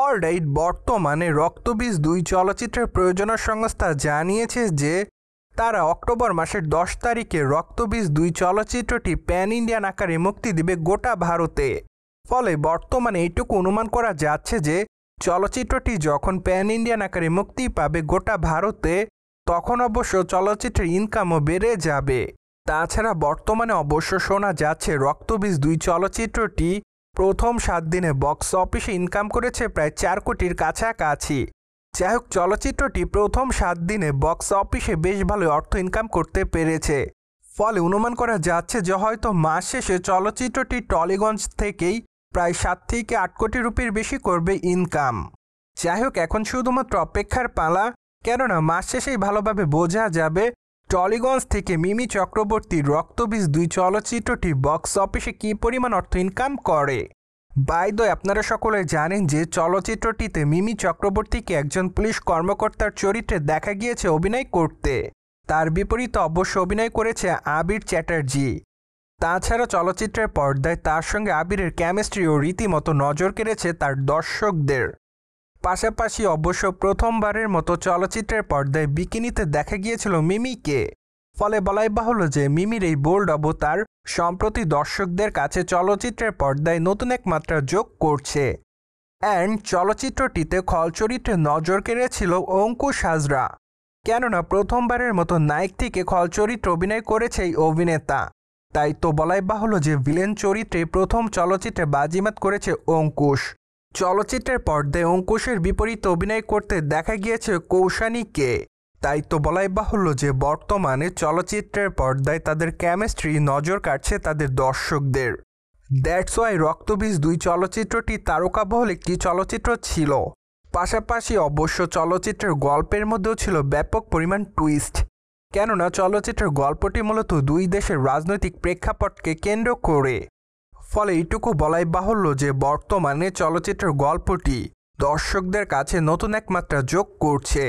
Alright, বর্তমানে রক্তবীজ ২ চলচ্চিত্রের প্রযোজনা সংস্থা জানিয়েছে যে তারা অক্টোবর মাসের ১০ তারিখে রক্তবীজ ২ চলচ্চিত্রটি প্যান ইন্ডিয়ান আকারে মুক্তি দিবে গোটা ভারতে। ফলে বর্তমানে এইটুকু অনুমান করা যাচ্ছে যে চলচ্চিত্রটি যখন প্যান ইন্ডিয়ান আকারে মুক্তি পাবে গোটা ভারতে, তখন অবশ্য চলচ্চিত্রের ইনকামও বেড়ে যাবে। তাছাড়া বর্তমানে অবশ্য শোনা যাচ্ছে রক্তবীজ ২ চলচ্চিত্রটি প্রথম ৭ দিনে বক্স অফিসে ইনকাম করেছে প্রায় ৪ কোটির কাছাকাছি। যাই হোক, চলচ্চিত্রটি প্রথম ৭ দিনে বক্স অফিসে বেশ ভালো অর্থ ইনকাম করতে পেরেছে। ফলে অনুমান করা যাচ্ছে যে হয়তো মাস শেষে চলচ্চিত্রটি টলিগঞ্জ থেকেই প্রায় ৭ থেকে ৮ কোটি রুপির বেশি করবে ইনকাম। যাই হোক, এখন শুধুমাত্র অপেক্ষার পালা, কেননা মাস শেষেই ভালোভাবে বোঝা যাবে টলিগঞ্জ থেকে মিমি চক্রবর্তীর রক্তবীজ ২ চলচ্চিত্রটি বক্স অফিসে কী পরিমাণ অর্থ ইনকাম করে। বাই দ্য ওয়ে, আপনারা সকলে জানেন যে চলচ্চিত্রটিতে মিমি চক্রবর্তীকে একজন পুলিশ কর্মকর্তার চরিত্রে দেখা গিয়েছে অভিনয় করতে। তার বিপরীতে অবশ্য অভিনয় করেছে আবির চ্যাটার্জি। তাছাড়া চলচ্চিত্রের পর্দায় তার সঙ্গে আবিরের কেমিস্ট্রিও রীতিমতো নজর কেড়েছে তার দর্শকদের। পাশাপাশি অবশ্য প্রথমবারের মতো চলচ্চিত্রের পর্দায় বিকিনিতে দেখা গিয়েছিল মিমিকে। ফলে বলাই বাহুল্য যে মিমির এই বোল্ড অবতার সম্প্রতি দর্শকদের কাছে চলচ্চিত্রের পর্দায় নতুন এক মাত্রা যোগ করছে। অ্যান্ড চলচ্চিত্রটিতে খল চরিত্রে নজর কেড়েছিল অঙ্কুশ হাজরা, কেননা প্রথমবারের মতো নায়ক থেকে খল চরিত্রে অভিনয় করেছে এই অভিনেতা। তাই তো বলাই বাহুল্য যে ভিলেন চরিত্রে প্রথম চলচ্চিত্রে বাজিমাত করেছে অঙ্কুশ। চলচ্চিত্রের পর্দায় অঙ্কুশের বিপরীতে অভিনয় করতে দেখা গিয়েছে কৌশানীকে। তাই তো বলাই বাহুল্য যে বর্তমানে চলচ্চিত্রের পর্দায় তাদের কেমিস্ট্রি নজর কাটছে তাদের দর্শকদের। দ্যাটস ওয়াই রক্তবীজ ২ চলচ্চিত্রটি তারকাবহুল একটি চলচ্চিত্র ছিল। পাশাপাশি অবশ্য চলচ্চিত্রের গল্পের মধ্যেও ছিল ব্যাপক পরিমাণ টুইস্ট, কেননা চলচ্চিত্রের গল্পটি মূলত দুই দেশের রাজনৈতিক প্রেক্ষাপটকে কেন্দ্র করে। ফলে এইটুকু বলাই বাহুল্য যে বর্তমানে চলচ্চিত্রের গল্পটি দর্শকদের কাছে নতুন এক মাত্রা যোগ করছে।